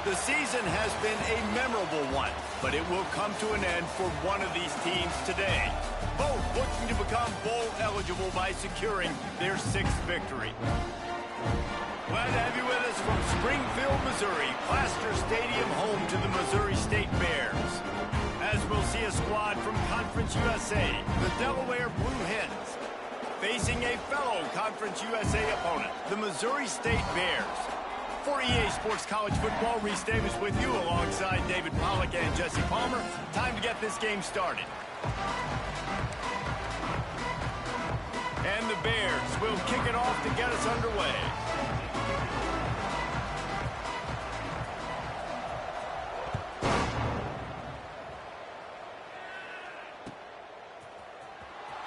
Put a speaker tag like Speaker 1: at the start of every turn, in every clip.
Speaker 1: The season has been a memorable one, but it will come to an end for one of these teams today. Both looking to become bowl eligible by securing their 6th victory. Glad to have you with us from Springfield, Missouri, Plaster Stadium, home to the Missouri State Bears. As we'll see a squad from Conference USA, the Delaware Blue Hens, facing a fellow Conference USA opponent, the Missouri State Bears. For EA Sports College Football, Reese Davis with you alongside David Pollack and Jesse Palmer. Time to get this game started. And the Bears will kick it off to get us underway.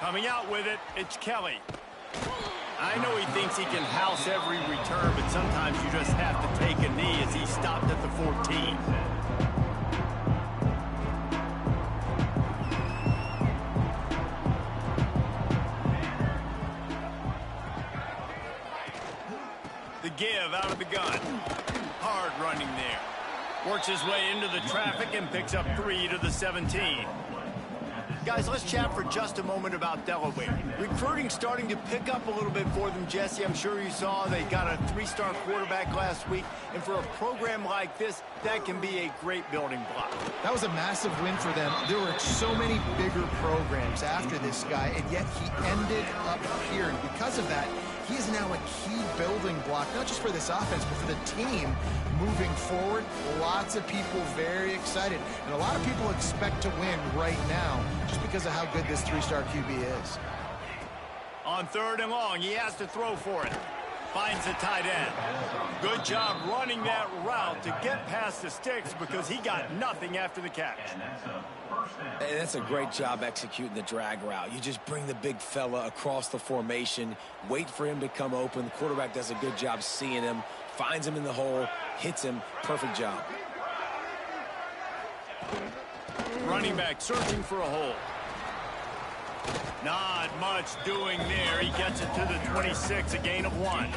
Speaker 1: Coming out with it, it's Kelly. I know he thinks he can house every return, but sometimes you just have to take a knee as he stopped at the 14. The give out of the gun. Hard running there. Works his way into the traffic and picks up 3 to the 17. Guys, let's chat for just a moment about Delaware. Recruiting starting to pick up a little bit for them, Jesse. I'm sure you saw they got a 3-star quarterback last week. And for a program like this, that can be a great building block.
Speaker 2: That was a massive win for them. There were so many bigger programs after this guy, and yet he ended up here. And because of that, he is now a key building block, not just for this offense, but for the team moving forward. Lots of people very excited, and a lot of people expect to win right now just because of how good this 3-star QB is.
Speaker 1: On 3rd and long, he has to throw for it. Finds the tight end. Good job running that route to get past the sticks because he got nothing after the catch.
Speaker 3: And that's a great job executing the drag route. You just bring the big fella across the formation, wait for him to come open. The quarterback does a good job seeing him, finds him in the hole, hits him. Perfect job.
Speaker 1: Running back searching for a hole. Not much doing there. He gets it to the 26, a gain of 1.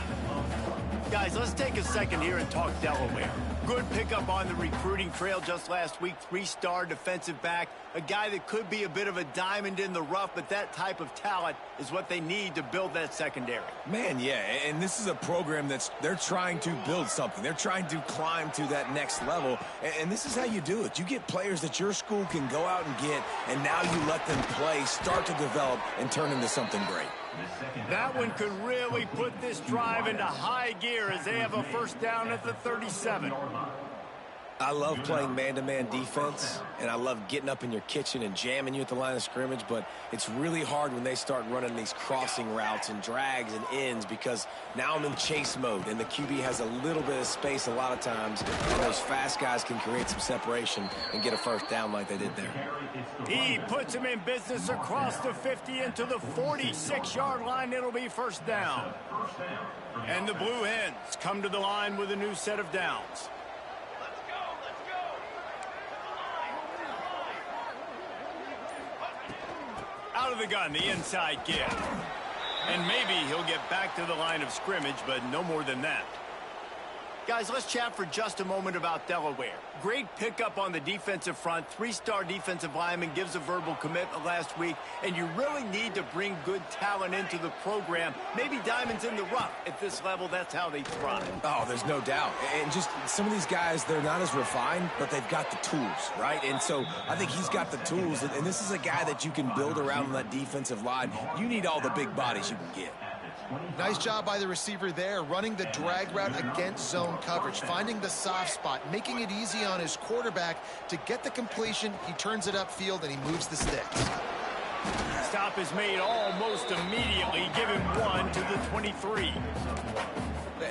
Speaker 1: Guys, let's take a second here and talk Delaware. Good pickup on the recruiting trail just last week. 3-star defensive back. A guy that could be a bit of a diamond in the rough, but that type of talent is what they need to build that secondary.
Speaker 3: Man, yeah, and this is a program they're trying to build something. They're trying to climb to that next level, and this is how you do it. You get players that your school can go out and get, and now you let them play, start to develop, and turn into something great.
Speaker 1: That one could really put this drive into high gear as they have a 1st down at the 37.
Speaker 3: I love playing man-to-man defense, and I love getting up in your kitchen and jamming you at the line of scrimmage, but it's really hard when they start running these crossing routes and drags and ends because now I'm in chase mode, and the QB has a little bit of space a lot of times, and those fast guys can create some separation and get a 1st down like they did there.
Speaker 1: He puts him in business across the 50 into the 46-yard line. It'll be 1st down. And the Blue Hens come to the line with a new set of downs. Out of the gun, the inside give. And maybe he'll get back to the line of scrimmage, but no more than that. Guys, let's chat for just a moment about Delaware. Great pickup on the defensive front. 3-star defensive lineman gives a verbal commitment last week, and you really need to bring good talent into the program. Maybe diamonds in the rough. At this level, that's how they thrive.
Speaker 3: Oh, there's no doubt. And just some of these guys, they're not as refined, but they've got the tools, right? And so I think he's got the tools, and this is a guy that you can build around on that defensive line. You need all the big bodies you can get.
Speaker 2: Nice job by the receiver there, running the drag route against zone coverage, finding the soft spot, making it easy on his quarterback to get the completion. He turns it upfield, and he moves the sticks.
Speaker 1: Stop is made almost immediately. Give him 1 to the 23.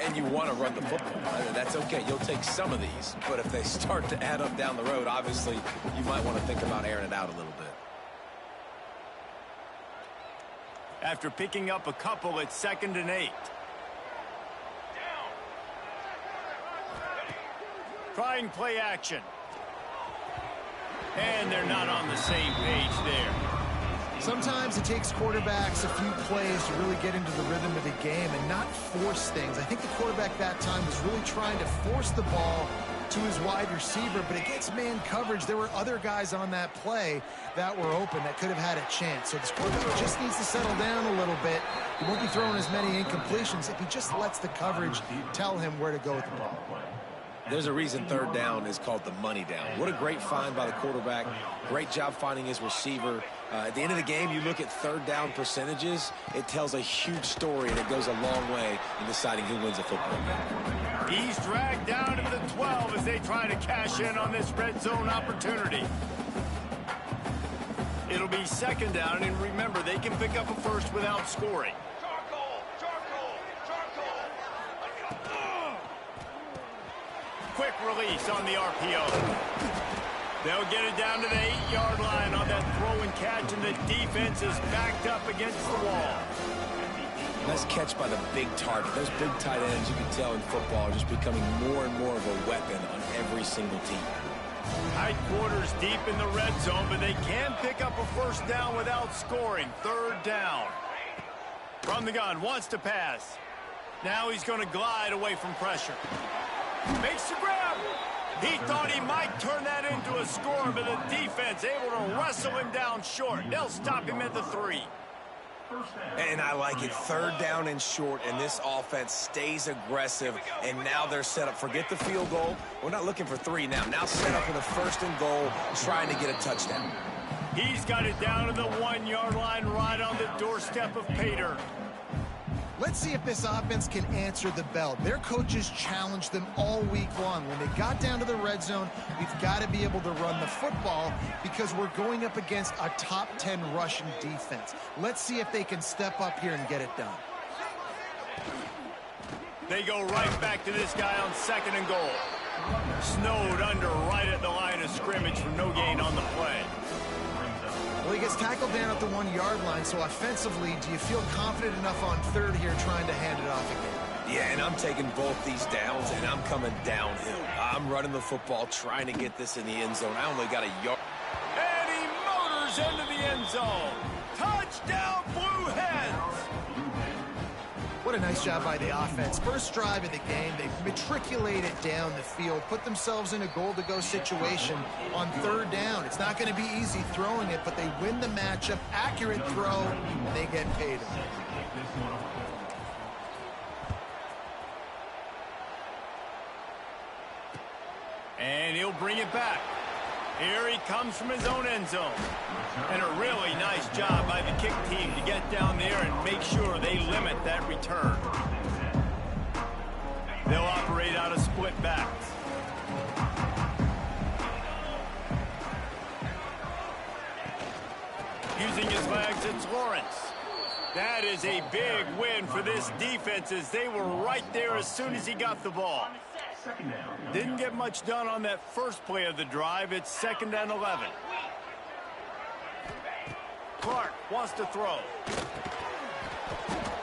Speaker 3: And you want to run the football. That's okay. You'll take some of these. But if they start to add up down the road, obviously, you might want to think about airing it out a little bit.
Speaker 1: After picking up a couple, it's 2nd and 8. Trying play action. And they're not on the same page there.
Speaker 2: Sometimes it takes quarterbacks a few plays to really get into the rhythm of the game and not force things. I think the quarterback that time was really trying to force the ball to his wide receiver, but against man coverage, there were other guys on that play that were open that could have had a chance. So this quarterback just needs to settle down a little bit. He won't be throwing as many incompletions if he just lets the coverage tell him where to go with the ball.
Speaker 3: There's a reason third down is called the money down. What a great find by the quarterback. Great job finding his receiver. At the end of the game, you look at third down percentages. It tells a huge story, and it goes a long way in deciding who wins a football game.
Speaker 1: He's dragged down to the 12 as they try to cash in on this red zone opportunity. It'll be second down, and remember, they can pick up a first without scoring. Quick release on the RPO. They'll get it down to the 8-yard line on that throw and catch, and the defense is backed up against the wall.
Speaker 3: Nice catch by the big target. Those big tight ends, you can tell in football, are just becoming more and more of a weapon on every single team.
Speaker 1: Tight quarters deep in the red zone, but they can pick up a first down without scoring. Third down. From the gun, wants to pass. Now he's going to glide away from pressure. Makes the grab. He thought he might turn that into a score, but the defense able to wrestle him down short. They'll stop him at the 3.
Speaker 3: And I like it. Third down and short, and this offense stays aggressive, and now they're set up. Forget the field goal. We're not looking for 3 now. Now set up with a first and goal, trying to get a touchdown.
Speaker 1: He's got it down to the 1-yard line right on the doorstep of Pater.
Speaker 2: Let's see if this offense can answer the bell. Their coaches challenged them all week long. When they got down to the red zone, we've got to be able to run the football because we're going up against a top 10 Russian defense. Let's see if they can step up here and get it done.
Speaker 1: They go right back to this guy on second and goal. Snowed under right at the line of scrimmage for no gain on the play.
Speaker 2: Well, he gets tackled down at the 1-yard line, so offensively, do you feel confident enough on third here trying to hand it off again?
Speaker 3: Yeah, and I'm taking both these downs, and I'm coming downhill. I'm running the football, trying to get this in the end zone. I only got a yard.
Speaker 1: And he motors into the end zone. Touchdown, Blue Hens!
Speaker 2: What a nice job by the offense. First drive of the game, they matriculated down the field, put themselves in a goal-to-go situation on third down. It's not going to be easy throwing it, but they win the matchup. Accurate throw, and they get paid.
Speaker 1: And he'll bring it back. Here he comes from his own end zone. And a really nice job by the kick team to get down there and make sure they limit that return. They'll operate out of split backs. Using his legs, it's Lawrence. That is a big win for this defense as they were right there as soon as he got the ball. Didn't get much done on that first play of the drive. It's 2nd and 11. Clark wants to throw.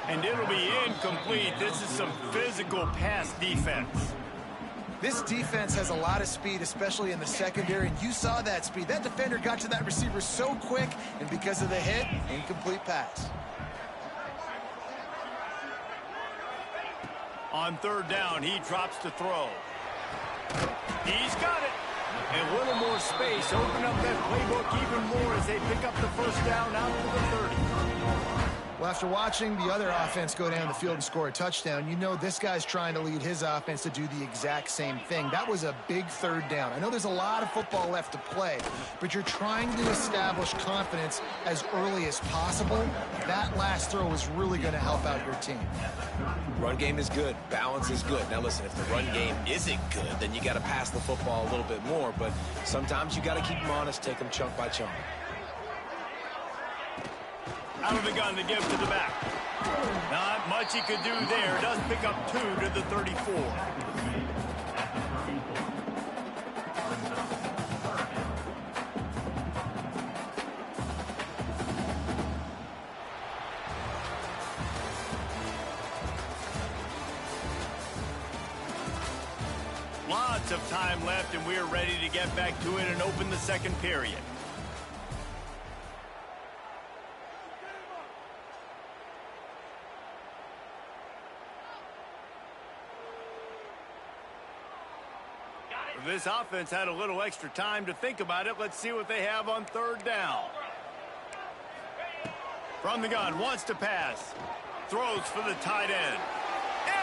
Speaker 1: And it'll be incomplete. This is some physical pass defense.
Speaker 2: This defense has a lot of speed, especially in the secondary, and you saw that speed. That defender got to that receiver so quick, and because of the hit, incomplete pass.
Speaker 1: On third down, he drops to throw. He's got it. And a little more space. Open up that playbook even more as they pick up the first down out to the 30.
Speaker 2: Well, after watching the other offense go down the field and score a touchdown, you know this guy's trying to lead his offense to do the exact same thing. That was a big third down. I know there's a lot of football left to play, but you're trying to establish confidence as early as possible. That last throw is really going to help out your team.
Speaker 3: Run game is good. Balance is good. Now, listen, if the run game isn't good, then you got to pass the football a little bit more, but sometimes you got to keep them honest, take them chunk by chunk.
Speaker 1: Out of the gun to give to the back. Not much he could do there. Does pick up 2 to the 34. Lots of time left, and we're ready to get back to it and open the second period. This offense had a little extra time to think about it. Let's see what they have on third down. From the gun, wants to pass. Throws for the tight end.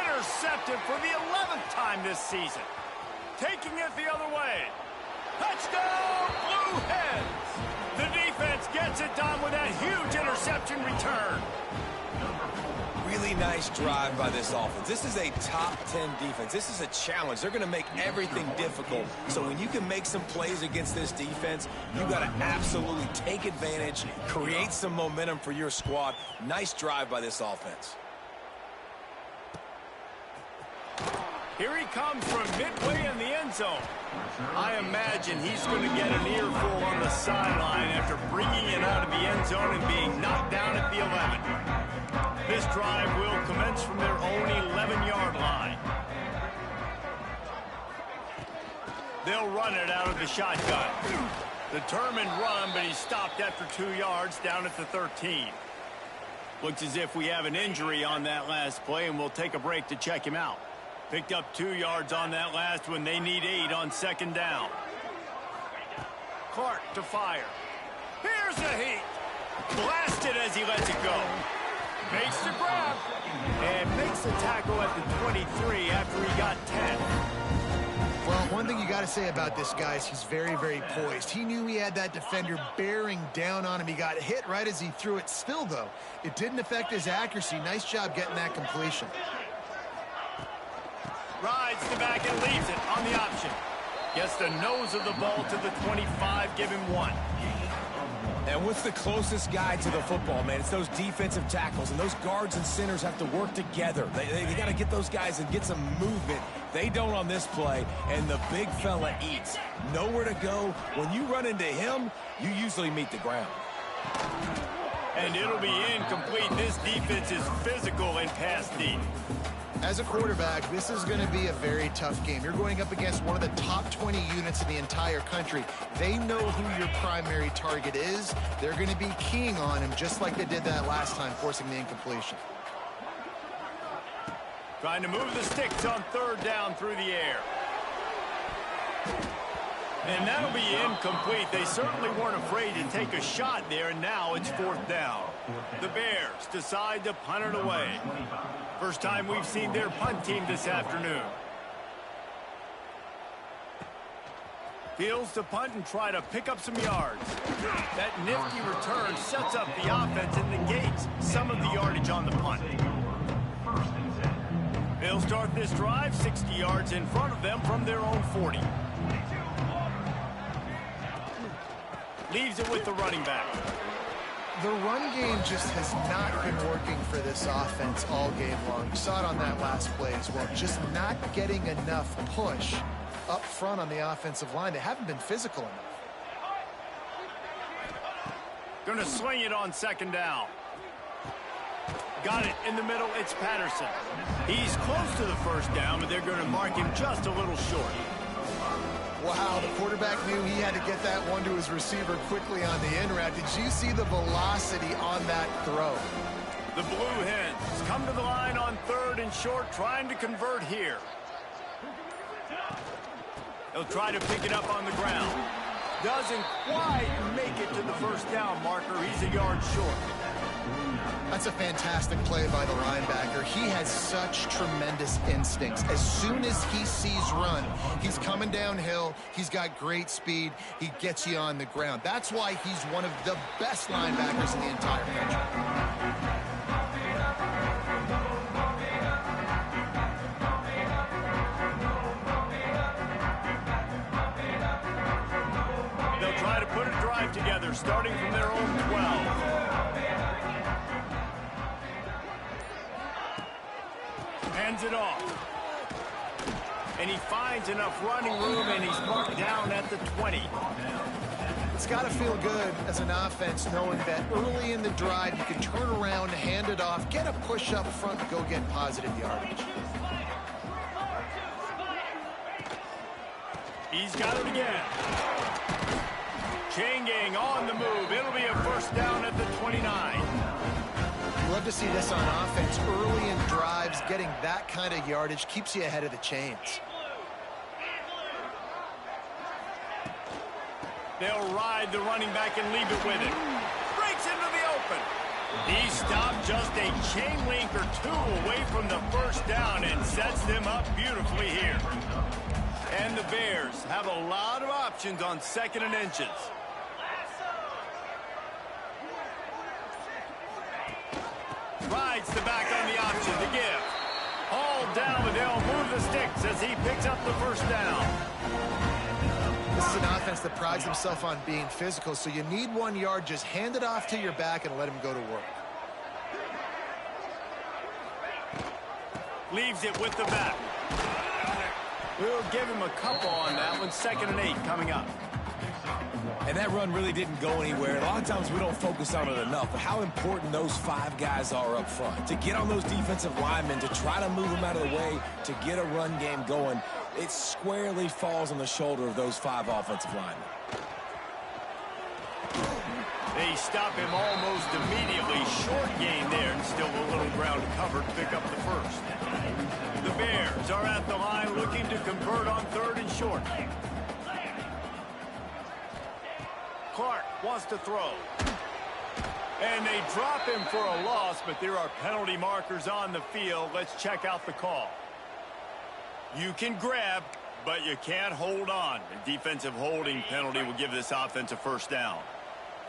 Speaker 1: Intercepted for the 11th time this season. Taking it the other way. Touchdown, Blue Hens! The defense gets it done with that huge interception return.
Speaker 3: Really nice drive by this offense. This is a top 10 defense. This is a challenge. They're going to make everything difficult. So when you can make some plays against this defense, you got to absolutely take advantage, create some momentum for your squad. Nice drive by this offense.
Speaker 1: Here he comes from midway in the end zone. I imagine he's going to get an earful on the sideline after bringing it out of the end zone and being knocked down at the 11. This drive will commence from their own 11-yard line. They'll run it out of the shotgun. Determined run, but he stopped after 2 yards down at the 13. Looks as if we have an injury on that last play, and we'll take a break to check him out. Picked up 2 yards on that last one. They need 8 on second down. Clark to fire. Here's the heat. Blasted as he lets it go. Makes the grab. And makes the tackle at the 23 after he got 10.
Speaker 2: Well, one thing you got to say about this guy is he's very, very poised. He knew he had that defender bearing down on him. He got hit right as he threw it. Still, though, it didn't affect his accuracy. Nice job getting that completion.
Speaker 1: Rides the back and leaves it on the option. Gets the nose of the ball to the 25, give him 1.
Speaker 3: And what's the closest guy to the football, man? It's those defensive tackles, and those guards and centers have to work together. They got to get those guys and get some movement. They don't on this play, and the big fella eats. Nowhere to go. When you run into him, you usually meet the ground.
Speaker 1: And it'll be incomplete. This defense is physical and pass deep.
Speaker 2: As a quarterback, this is going to be a very tough game. You're going up against one of the top 20 units in the entire country. They know who your primary target is. They're going to be keying on him just like they did that last time, forcing the incompletion.
Speaker 1: Trying to move the sticks on third down through the air. And that'll be incomplete. They certainly weren't afraid to take a shot there, and now it's fourth down. The Bears decide to punt it away. First time we've seen their punt team this afternoon. Fields to punt and try to pick up some yards. That nifty return sets up the offense and negates some of the yardage on the punt. They'll start this drive 60 yards in front of them from their own 40. Leaves it with the running back.
Speaker 2: The run game just has not been working for this offense all game long. You saw it on that last play as well. Just not getting enough push up front on the offensive line. They haven't been physical enough.
Speaker 1: Gonna swing it on second down. Got it in the middle. It's Patterson. He's close to the first down, but they're gonna mark him just a little short.
Speaker 2: Wow, the quarterback knew he had to get that one to his receiver quickly on the in route. Did you see the velocity on that throw?
Speaker 1: The Blue Hens come to the line on third and short, trying to convert here. They'll try to pick it up on the ground. Doesn't quite make it to the first down marker. He's a yard short.
Speaker 2: That's a fantastic play by the linebacker. He has such tremendous instincts. As soon as he sees run, he's coming downhill. He's got great speed. He gets you on the ground. That's why he's one of the best linebackers in the entire country.
Speaker 1: They'll try to put a drive together, starting from their own 12. Hands it off. And he finds enough running room, and he's marked down at the 20.
Speaker 2: It's got to feel good as an offense knowing that early in the drive you can turn around, hand it off, get a push up front, and go get positive yardage.
Speaker 1: He's got it again. Chain gang on the move. It'll be a first down at the 29.
Speaker 2: Love to see this on offense. Early in drives, getting that kind of yardage keeps you ahead of the chains.
Speaker 1: They'll ride the running back and leave it with him. Breaks into the open. He stopped just a chain link or two away from the first down and sets them up beautifully here. And the Bears have a lot of options on 2nd and inches. Rides the back on the option to give. All down, but they'll move the sticks as he picks up the first down.
Speaker 2: This is an offense that prides themselves on being physical, so you need 1 yard. Just hand it off to your back and let him go to work.
Speaker 1: Leaves it with the back. We'll give him a couple on that one. 2nd and 8 coming up.
Speaker 3: And that run really didn't go anywhere. A lot of times we don't focus on it enough, but how important those 5 guys are up front. To get on those defensive linemen, to try to move them out of the way, to get a run game going, it squarely falls on the shoulder of those 5 offensive linemen.
Speaker 1: They stop him almost immediately. Short gain there, and still a little ground covered to pick up the first. The Bears are at the line looking to convert on 3rd and short. Clark wants to throw. And they drop him for a loss, but there are penalty markers on the field. Let's check out the call. You can grab, but you can't hold on. A defensive holding penalty will give this offense a first down.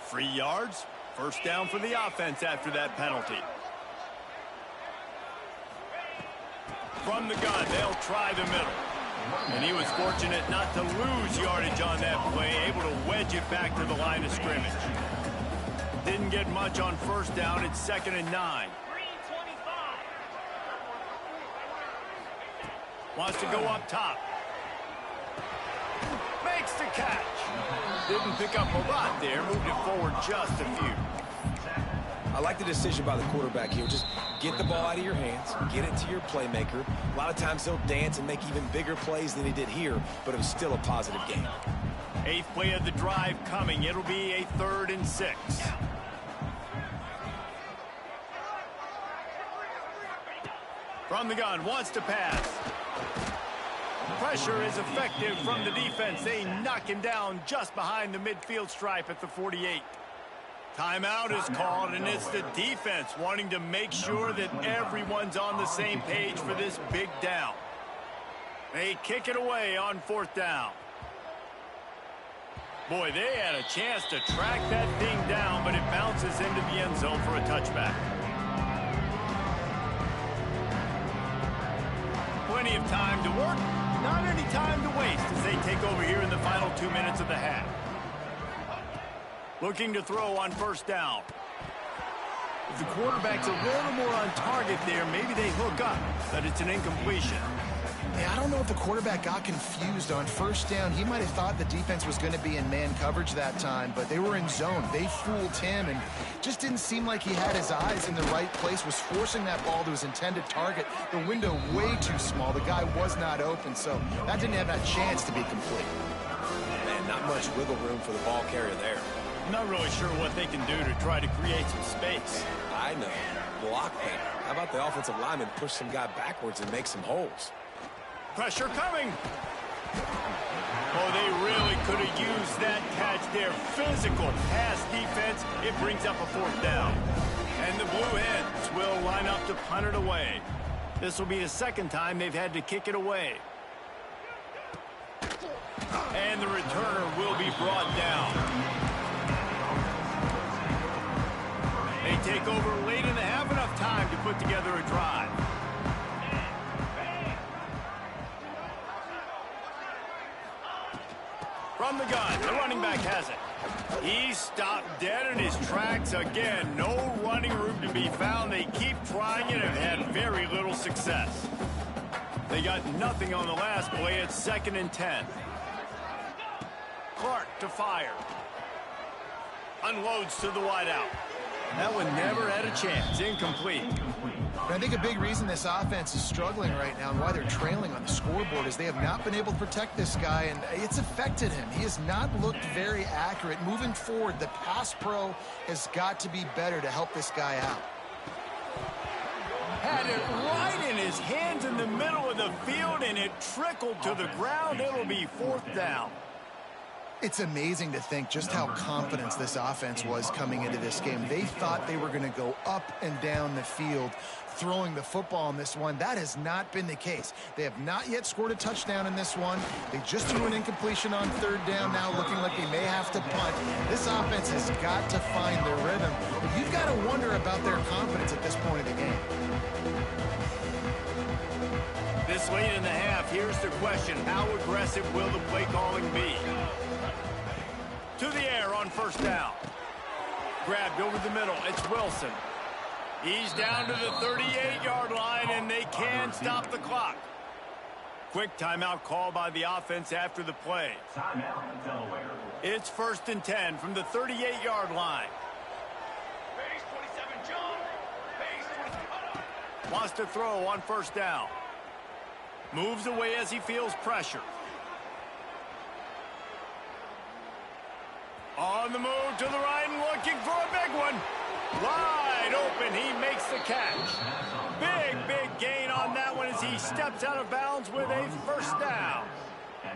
Speaker 1: 3 yards, first down for the offense after that penalty. From the gun, they'll try the middle. And he was fortunate not to lose yardage on that play, able to wedge it back to the line of scrimmage. Didn't get much on first down. It's 2nd and 9. Wants to go up top. Makes the catch. Didn't pick up a lot there. Moved it forward just a few.
Speaker 3: I like the decision by the quarterback here. Just get the ball out of your hands, get it to your playmaker. A lot of times he'll dance and make even bigger plays than he did here, but it was still a positive game.
Speaker 1: 8th play of the drive coming. It'll be a 3rd and 6. From the gun, wants to pass. Pressure is effective from the defense. They knock him down just behind the midfield stripe at the 48. Timeout is called, and it's the defense wanting to make sure that everyone's on the same page for this big down. They kick it away on 4th down. Boy, they had a chance to track that thing down, but it bounces into the end zone for a touchback. Plenty of time to work, not any time to waste as they take over here in the final 2 minutes of the half. Looking to throw on first down. If the quarterback's a little more on target there, maybe they hook up, but it's an incompletion.
Speaker 2: Yeah, I don't know if the quarterback got confused on first down. He might have thought the defense was going to be in man coverage that time, but they were in zone. They fooled him, and just didn't seem like he had his eyes in the right place, was forcing that ball to his intended target. The window way too small. The guy was not open, so that didn't have that chance to be complete.
Speaker 3: Man, not much wiggle room for the ball carrier there.
Speaker 1: I'm not really sure what they can do to try to create some space.
Speaker 3: I know. Block them. How about the offensive lineman push some guy backwards and make some holes?
Speaker 1: Pressure coming. Oh, they really could have used that catch there. Physical pass defense. It brings up a 4th down. And the Blue Hens will line up to punt it away. This will be the 2nd time they've had to kick it away. And the returner will be brought down. They take over late in the half, enough time to put together a drive. From the gun, the running back has it. He stopped dead in his tracks again. No running room to be found. They keep trying it and have had very little success. They got nothing on the last play. It's 2nd and 10. Clark to fire. Unloads to the wideout. That one never had a chance. Incomplete.
Speaker 2: And I think a big reason this offense is struggling right now and why they're trailing on the scoreboard is they have not been able to protect this guy, and it's affected him. He has not looked very accurate. Moving forward, the pass pro has got to be better to help this guy out.
Speaker 1: Had it right in his hands in the middle of the field, and it trickled to the ground. It'll be 4th down.
Speaker 2: It's amazing to think just how confident this offense was coming into this game. They thought they were going to go up and down the field throwing the football in this one. That has not been the case. They have not yet scored a touchdown in this one. They just threw an incompletion on 3rd down, now looking like they may have to punt. This offense has got to find their rhythm. But you've got to wonder about their confidence at this point of the game.
Speaker 1: This late in the half, here's the question. How aggressive will the play calling be? To the air on 1st down. Grabbed over the middle. It's Wilson. He's down to the 38-yard line, and they can stop the clock. Quick timeout call by the offense after the play. It's 1st and 10 from the 38-yard line. Wants to throw on 1st down. Moves away as he feels pressure. On the move to the right and looking for a big one. Wide open, he makes the catch. Big gain on that one as he steps out of bounds with a 1st down.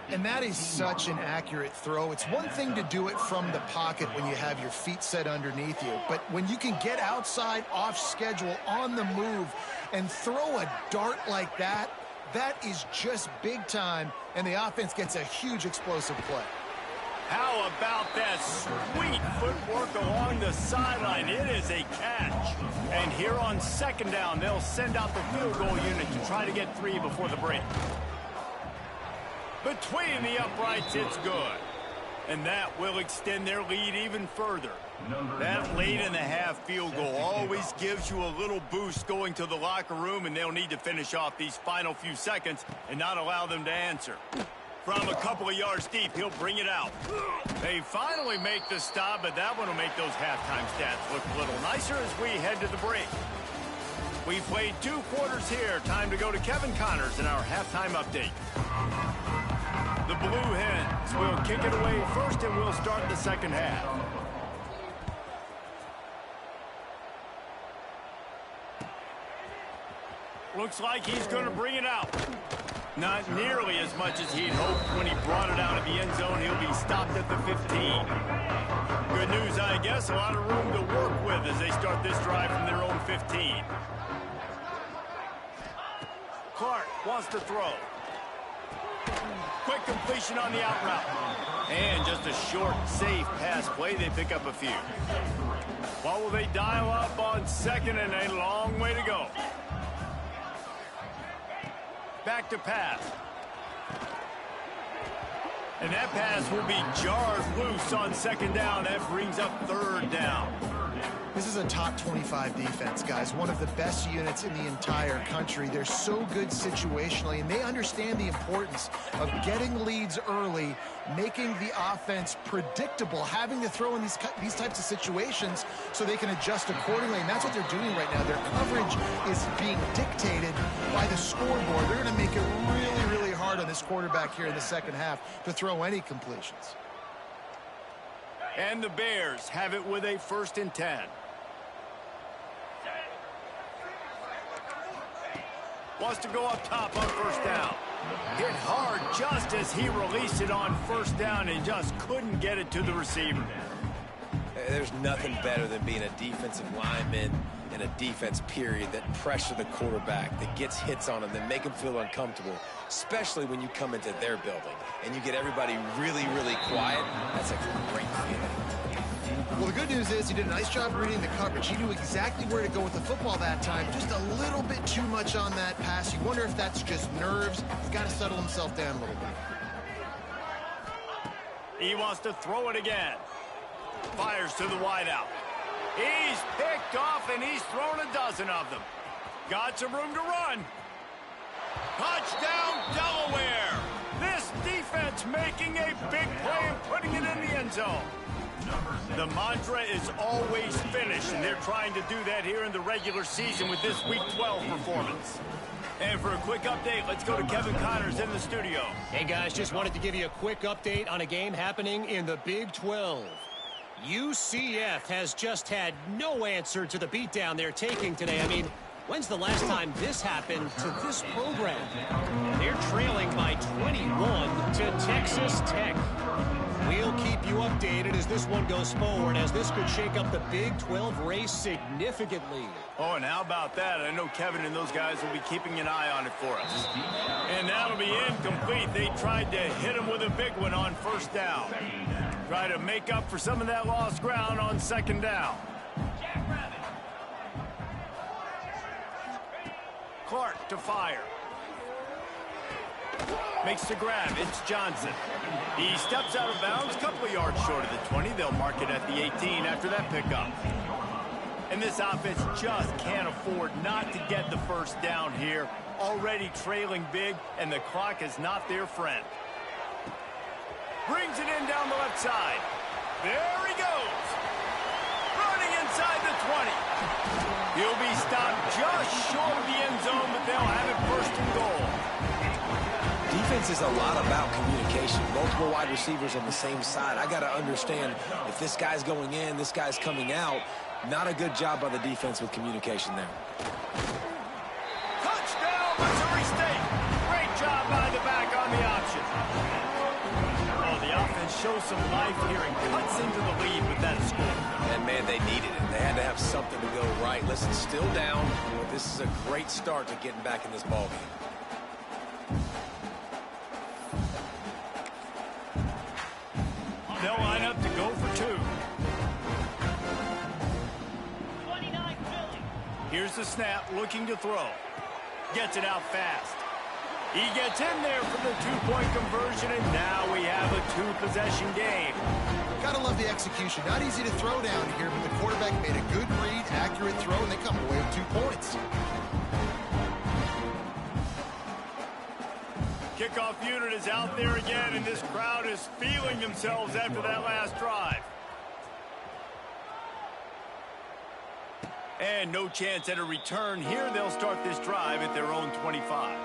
Speaker 2: And that is such an accurate throw. It's one thing to do it from the pocket when you have your feet set underneath you, but when you can get outside, off schedule, on the move, and throw a dart like that, that is just big time, and the offense gets a huge explosive play.
Speaker 1: How about that sweet footwork along the sideline? It is a catch. And here on 2nd down, they'll send out the field goal unit to try to get 3 before the break. Between the uprights, it's good. And that will extend their lead even further. That late in the half field goal always gives you a little boost going to the locker room, and they'll need to finish off these final few seconds and not allow them to answer. From a couple of yards deep, he'll bring it out. They finally make the stop, but that one will make those halftime stats look a little nicer as we head to the break. We played 2 quarters here. Time to go to Kevin Connors in our halftime update. The Blue Hens will kick it away first, and we'll start the 2nd half. Looks like he's going to bring it out. Not nearly as much as he'd hoped when he brought it out of the end zone. He'll be stopped at the 15. Good news, I guess. A lot of room to work with as they start this drive from their own 15. Clark wants to throw. Quick completion on the out route. And just a short, safe pass play. They pick up a few. What will they dial up on 2nd and a long way to go? Back to pass. And that pass will be jarred loose on 2nd down. That brings up 3rd down.
Speaker 2: This is a top 25 defense, guys. One of the best units in the entire country. They're so good situationally, and they understand the importance of getting leads early, making the offense predictable, having to throw in these types of situations so they can adjust accordingly, and that's what they're doing right now. Their coverage is being dictated by the scoreboard. They're going to make it really hard on this quarterback here in the 2nd half to throw any completions.
Speaker 1: And the Bears have it with a 1st and 10. Wants to go up top on 1st down. Hit hard just as he released it on 1st down and just couldn't get it to the receiver.
Speaker 3: There's nothing better than being a defensive lineman in a defense period that pressure the quarterback, that gets hits on him, that make him feel uncomfortable, especially when you come into their building and you get everybody really quiet. That's a great feeling.
Speaker 2: Well, the good news is he did a nice job reading the coverage. He knew exactly where to go with the football that time. Just a little bit too much on that pass. You wonder if that's just nerves. He's got to settle himself down a little bit.
Speaker 1: He wants to throw it again. Fires to the wideout. He's picked off, and he's thrown a dozen of them. Got some room to run. Touchdown, Delaware. This defense making a big play and putting it in the end zone. The mantra is always finish, and they're trying to do that here in the regular season with this Week 12 performance. And for a quick update, let's go to Kevin Connors in the studio.
Speaker 4: Hey, guys, just wanted to give you a quick update on a game happening in the Big 12. UCF has just had no answer to the beatdown they're taking today. I mean, when's the last time this happened to this program? They're trailing by 21 to Texas Tech. We'll keep you updated as this one goes forward, as this could shake up the Big 12 race significantly.
Speaker 1: Oh, and how about that? I know Kevin and those guys will be keeping an eye on it for us. And that'll be incomplete. They tried to hit him with a big one on first down. Try to make up for some of that lost ground on second down. Clark to fire. Makes the grab. It's Johnson. He steps out of bounds, a couple of yards short of the 20. They'll mark it at the 18 after that pickup. And this offense just can't afford not to get the first down here. Already trailing big, and the clock is not their friend. Brings it in down the left side. There he goes. Running inside the 20. He'll be stopped just short of the end zone, but they'll have it first and goal.
Speaker 3: Defense is a lot about communication. Multiple wide receivers on the same side. I got to understand if this guy's going in, this guy's coming out. Not a good job by the defense with communication there.
Speaker 1: Touchdown, Missouri State. Great job by the back on the option. Oh, the offense shows some life here and cuts into the lead with that score.
Speaker 3: And, man, they needed it. They had to have something to go right. Listen, still down, but this is a great start to getting back in this ballgame.
Speaker 1: They'll line up to go for two. Here's the snap, looking to throw. Gets it out fast. He gets in there for the two-point conversion, and now we have a two-possession game.
Speaker 2: Gotta love the execution. Not easy to throw down here, but the quarterback made a good read, accurate throw, and they come away with 2 points.
Speaker 1: Kickoff unit is out there again, and this crowd is feeling themselves after that last drive. And no chance at a return here. They'll start this drive at their own 25.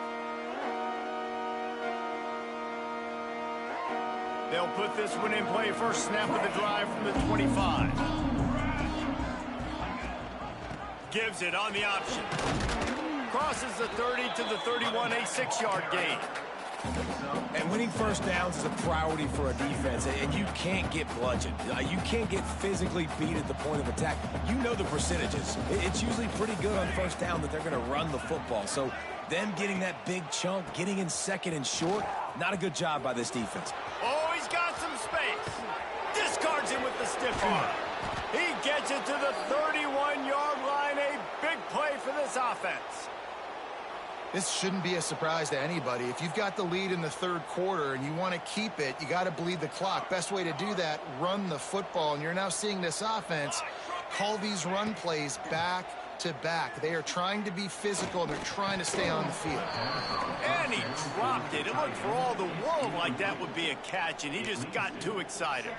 Speaker 1: They'll put this one in play. First snap of the drive from the 25. Gives it on the option. Crosses the 30 to the 31, a 6-yard gain.
Speaker 3: And winning first downs is a priority for a defense, and you can't get bludgeoned. You can't get physically beat at the point of attack. You know the percentages. It's usually pretty good on first down that they're going to run the football. So them getting that big chunk, getting in second and short, not a good job by this defense.
Speaker 1: Oh, he's got some space. Discards him with the stiff arm. He gets it to the 31-yard line. A big play for this offense.
Speaker 2: This shouldn't be a surprise to anybody. If you've got the lead in the third quarter and you want to keep it, you got to bleed the clock. Best way to do that, run the football. And you're now seeing this offense call these run plays back to back. They are trying to be physical, and they're trying to stay on the field.
Speaker 1: And he dropped it. It looked for all the world like that would be a catch, and he just got too excited.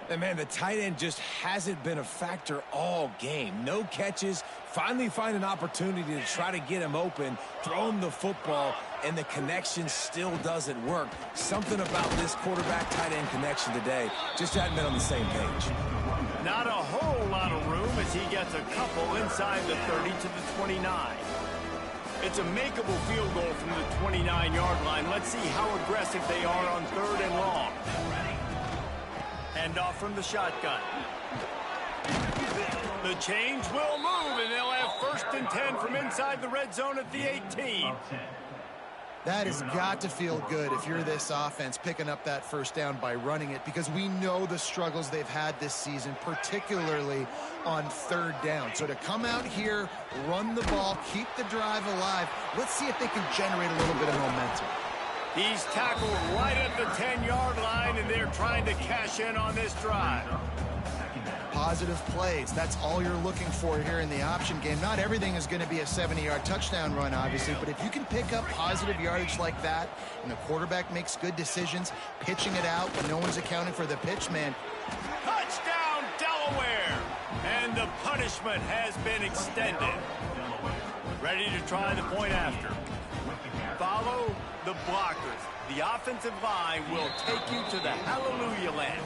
Speaker 3: And, man, the tight end just hasn't been a factor all game. No catches. Finally find an opportunity to try to get him open, throw him the football, and the connection still doesn't work. Something about this quarterback-tight end connection today just hadn't been on the same page.
Speaker 1: Not a whole lot of room as he gets a couple inside the 30 to the 29. It's a makeable field goal from the 29-yard line. Let's see how aggressive they are on third and long. Hand off from the shotgun. The change will move, and they'll have first and 10 from inside the red zone at the 18.
Speaker 2: That has got to feel good if you're this offense picking up that first down by running it, because we know the struggles they've had this season, particularly on third down. So to come out here, run the ball, keep the drive alive, let's see if they can generate a little bit of momentum.
Speaker 1: He's tackled right at the 10-yard line, and they're trying to cash in on this drive.
Speaker 2: Positive plays, that's all you're looking for here in the option game. Not everything is going to be a 70-yard touchdown run, obviously, but if you can pick up positive yardage like that, and the quarterback makes good decisions, pitching it out, but no one's accounting for the pitch, man.
Speaker 1: Touchdown! nowhere. And the punishment has been extended. Ready to try the point after. Follow the blockers. The offensive line will take you to the hallelujah land.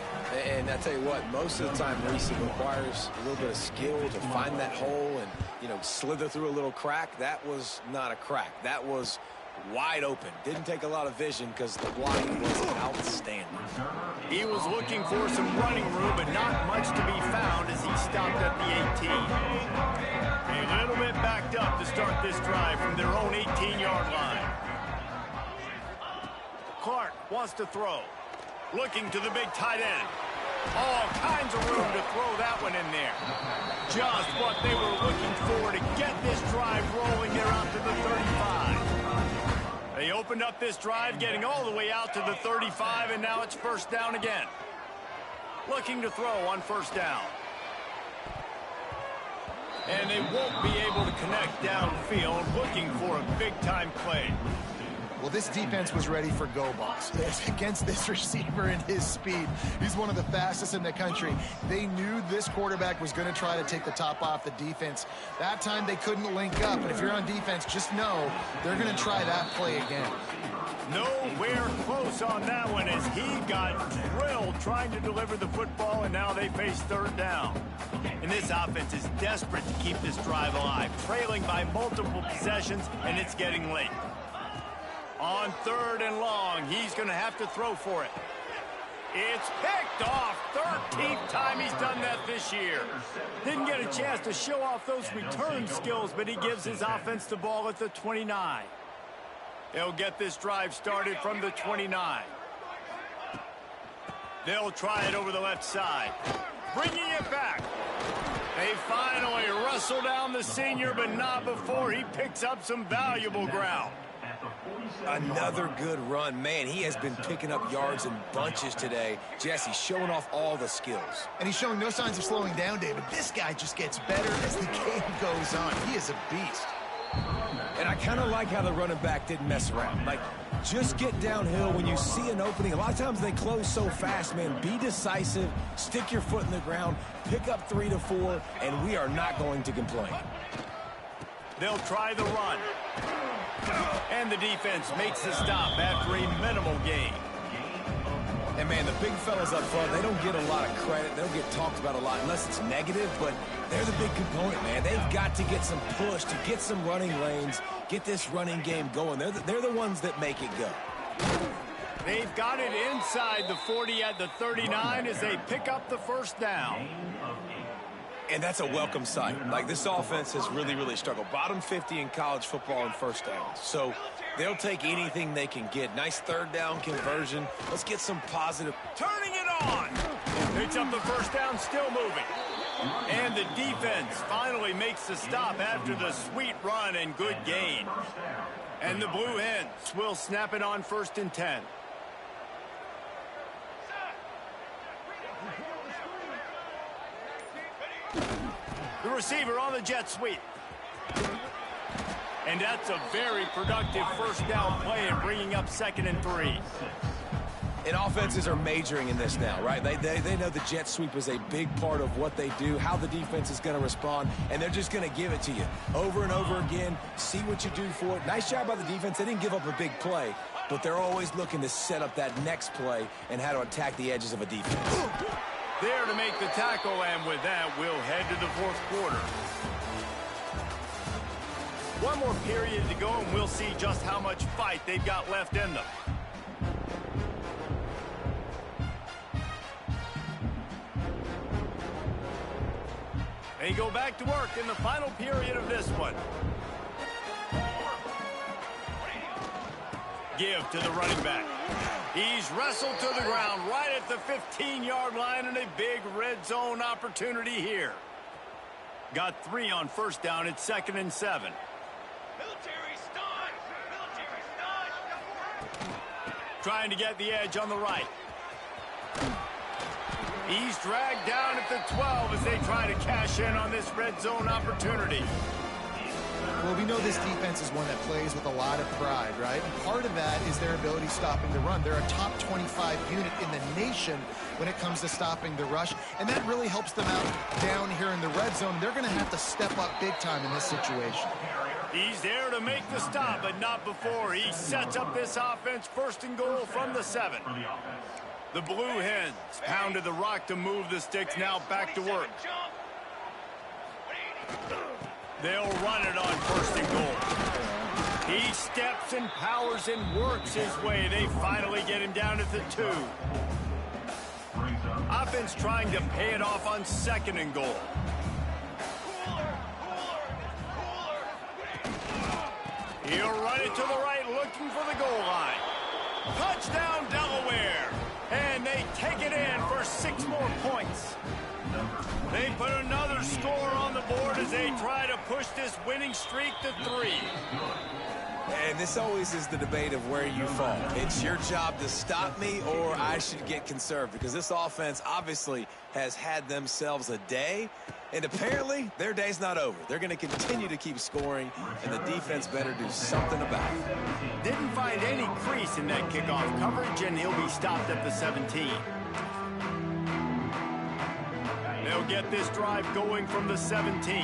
Speaker 3: And I tell you what, most of the time, Reese, it requires a little bit of skill to find that hole and, you know, slither through a little crack. That was not a crack. That was wide open. Didn't take a lot of vision because the blocking was outstanding.
Speaker 1: He was looking for some running room, but not much to be found as he stopped at the 18. A little bit backed up to start this drive from their own 18-yard line. Clark wants to throw. Looking to the big tight end. All kinds of room to throw that one in there. Just what they were looking for to get this drive rolling there out to the 35. They opened up this drive, getting all the way out to the 35, and now it's first down again. Looking to throw on first down. And they won't be able to connect downfield, looking for a big-time play.
Speaker 2: Well, this defense was ready for go balls against this receiver and his speed. He's one of the fastest in the country. They knew this quarterback was going to try to take the top off the defense. That time they couldn't link up, and if you're on defense, just know they're going to try that play again.
Speaker 1: Nowhere close on that one as he got drilled trying to deliver the football, and now they face third down. And this offense is desperate to keep this drive alive, trailing by multiple possessions, and it's getting late. On third and long, he's going to have to throw for it. It's picked off. 13th time he's done that this year. Didn't get a chance to show off those return skills, but he gives his offense the ball at the 29. They'll get this drive started from the 29. They'll try it over the left side. Bringing it back. They finally wrestle down the senior, but not before he picks up some valuable ground.
Speaker 3: Another good run. Man, he has been picking up yards in bunches today. Jesse showing off all the skills.
Speaker 2: And he's showing no signs of slowing down, David. This guy just gets better as the game goes on. He is a beast.
Speaker 3: And I kind of like how the running back didn't mess around. Like, just get downhill when you see an opening. A lot of times they close so fast, man. Be decisive, stick your foot in the ground, pick up 3 to 4, and we are not going to complain.
Speaker 1: They'll try the run. And the defense makes the stop after a minimal gain.
Speaker 3: And, man, the big fellas up front, they don't get a lot of credit. They don't get talked about a lot unless it's negative, but they're the big component, man. They've got to get some push, to get some running lanes, get this running game going. They're the ones that make it go.
Speaker 1: They've got it inside the 40 at the 39 as they pick up the first down.
Speaker 3: And that's a welcome sight. Like, this offense has really, really struggled. Bottom 50 in college football in first downs. So they'll take anything they can get. Nice third down conversion. Let's get some positive.
Speaker 1: Turning it on. Picks up the first down, still moving. And the defense finally makes the stop after the sweet run and good gain. And the Blue Hens will snap it on first and 10. The receiver on the jet sweep. And that's a very productive first down play and bringing up 2nd and 3.
Speaker 3: And offenses are majoring in this now, right? They know the jet sweep is a big part of what they do, how the defense is going to respond, and they're just going to give it to you over and over again, see what you do for it. Nice job by the defense. They didn't give up a big play, but they're always looking to set up that next play and how to attack the edges of a defense.
Speaker 1: There to make the tackle, and with that, we'll head to the 4th quarter. One more period to go, and we'll see just how much fight they've got left in them. They go back to work in the final period of this one. Give to the running back. He's wrestled to the ground right at the 15-yard line, and a big red zone opportunity here. Got 3 on first down. It's 2nd and 7. Trying to get the edge on the right. He's dragged down at the 12 as they try to cash in on this red zone opportunity.
Speaker 2: Well, we know this defense is one that plays with a lot of pride, right? And part of that is their ability stopping the run. They're a top 25 unit in the nation when it comes to stopping the rush, and that really helps them out down here in the red zone. They're going to have to step up big time in this situation.
Speaker 1: He's there to make the stop, but not before. He sets up this offense, 1st and goal from the 7. The Blue Hens pounded the rock to move the sticks, now back to work. They'll run it on 1st and goal. He steps and powers and works his way. They finally get him down at the 2. Offense trying to pay it off on 2nd and goal. He'll run it to the right, looking for the goal line. Touchdown, Delaware. And they take it in for 6 more points. They put another score on the board as they try to push this winning streak to 3.
Speaker 3: And this always is the debate of where you fall. It's your job to stop me, or I should get conserved, because this offense obviously has had themselves a day, and apparently their day's not over. They're going to continue to keep scoring, and the defense better do something about it.
Speaker 1: Didn't find any crease in that kickoff coverage, and he'll be stopped at the 17. They'll get this drive going from the 17.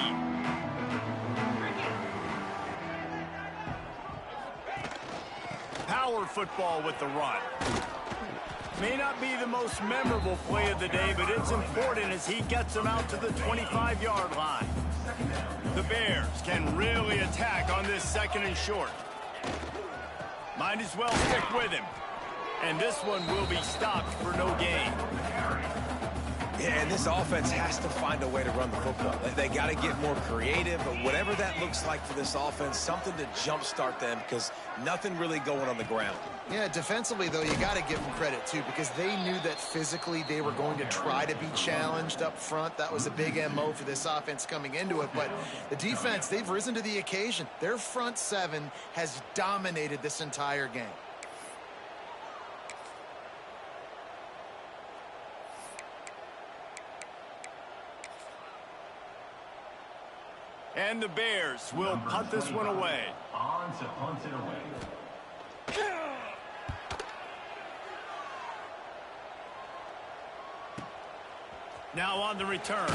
Speaker 1: Power football with the run. May not be the most memorable play of the day, but it's important as he gets them out to the 25-yard line. The Bears can really attack on this 2nd and short. Might as well stick with him. And this one will be stopped for no gain.
Speaker 3: Yeah, and this offense has to find a way to run the football. They got to get more creative, but whatever that looks like for this offense, something to jumpstart them, because nothing really going on the ground.
Speaker 2: Yeah, defensively, though, you got to give them credit, too, because they knew that physically they were going to try to be challenged up front. That was a big MO for this offense coming into it. But the defense, they've risen to the occasion. Their front 7 has dominated this entire game.
Speaker 1: And the Bears will punt this one away.
Speaker 5: On to punt it away.
Speaker 1: Now on the return.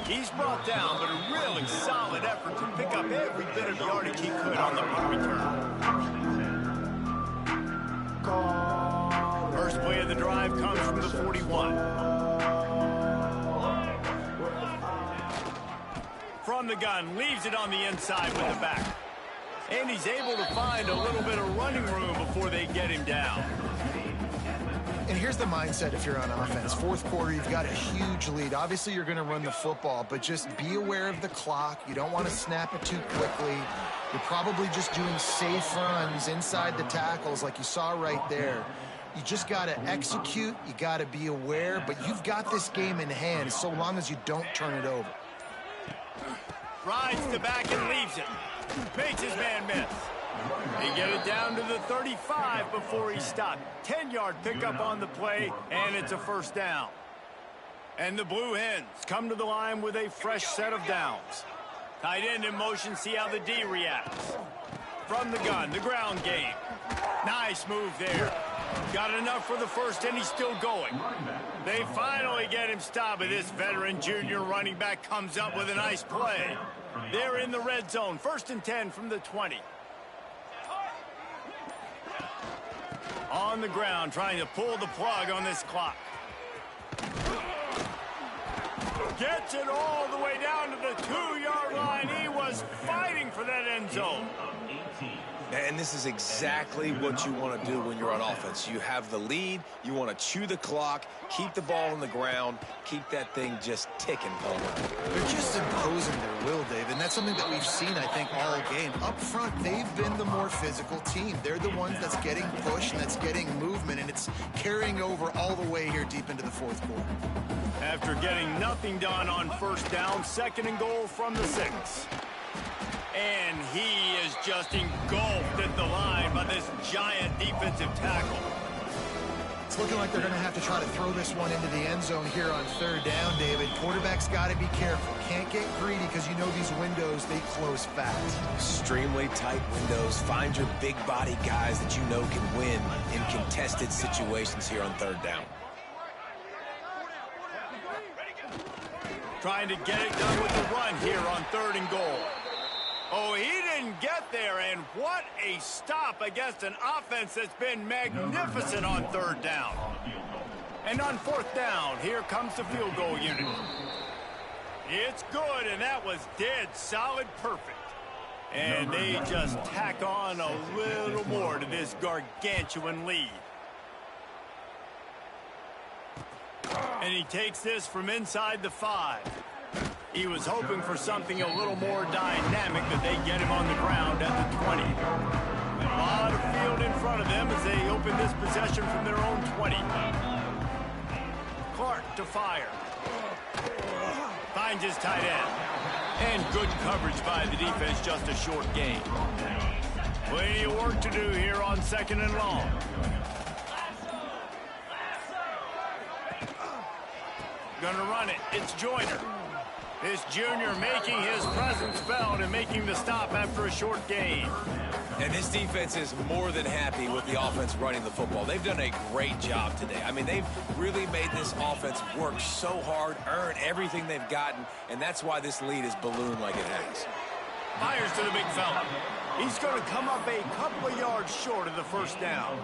Speaker 1: He's brought down, but a really solid effort to pick up every bit of yardage he could on the punt return. First play of the drive comes from the 41. From the gun, leaves it on the inside with the back. And he's able to find a little bit of running room before they get him down.
Speaker 2: And here's the mindset if you're on offense. 4th quarter, you've got a huge lead. Obviously, you're going to run the football, but just be aware of the clock. You don't want to snap it too quickly. You're probably just doing safe runs inside the tackles like you saw right there. You just got to execute. You got to be aware, but you've got this game in hand so long as you don't turn it over.
Speaker 1: Rides the back and leaves it. Makes his man miss. They get it down to the 35 before he stopped. 10-yard pickup on the play, and it's a 1st down. And the Blue Hens come to the line with a fresh set of downs. Tight end in motion, see how the D reacts. From the gun, the ground game. Nice move there. Got enough for the 1st, and he's still going. They finally get him stopped, but this veteran junior running back comes up with a nice play. They're in the red zone, 1st and 10 from the 20. On the ground, trying to pull the plug on this clock. Gets it all the way down to the 2-yard line. He was fighting for that end zone.
Speaker 3: And this is exactly what you want to do when you're on offense. You have the lead. You want to chew the clock, keep the ball on the ground, keep that thing just ticking.
Speaker 2: They're just imposing their will, Dave, and that's something that we've seen, I think, all game. Up front, they've been the more physical team. They're the ones that's getting pushed and that's getting movement, and it's carrying over all the way here deep into the 4th quarter.
Speaker 1: After getting nothing done on 1st down, 2nd and goal from the 6. And he is just engulfed at the line by this giant defensive tackle.
Speaker 2: It's looking like they're going to have to try to throw this one into the end zone here on third down, David. Quarterback's got to be careful. Can't get greedy because you know these windows, they close fast.
Speaker 3: Extremely tight windows. Find your big body guys that you know can win in contested situations here on third down.
Speaker 1: Trying to get it done with the run here on 3rd and goal. Oh, he didn't get there, and what a stop against an offense that's been magnificent on 3rd down. And on 4th down, here comes the field goal unit. It's good, and that was dead solid perfect. And they just tack on a little more to this gargantuan lead. And he takes this from inside the 5. He was hoping for something a little more dynamic, but they get him on the ground at the 20. A lot of field in front of them as they open this possession from their own 20. Clark to fire. Finds his tight end. And good coverage by the defense, just a short gain. Plenty of work to do here on 2nd and long. Gonna run it. It's Joyner. This junior making his presence felt and making the stop after a short gain.
Speaker 3: And this defense is more than happy with the offense running the football. They've done a great job today. I mean, they've really made this offense work so hard, earn everything they've gotten, and that's why this lead is ballooned like it has.
Speaker 1: Fires to the big fella. He's going to come up a couple of yards short of the 1st down.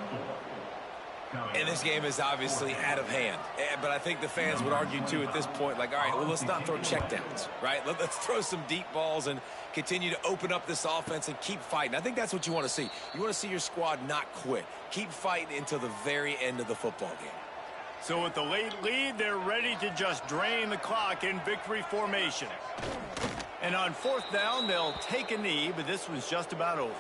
Speaker 3: And this game is obviously out of hand. But I think the fans would argue, too, at this point, like, all right, well, let's not throw checkdowns, right? Let's throw some deep balls and continue to open up this offense and keep fighting. I think that's what you want to see. You want to see your squad not quit. Keep fighting until the very end of the football game.
Speaker 1: So with the late lead, they're ready to just drain the clock in victory formation. And on 4th down, they'll take a knee, but this was just about over.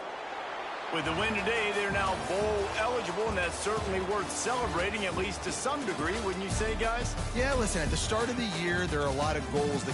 Speaker 1: With the win today, they're now bowl eligible, and that's certainly worth celebrating, at least to some degree, wouldn't you say, guys?
Speaker 2: Yeah, listen, at the start of the year, there are a lot of goals that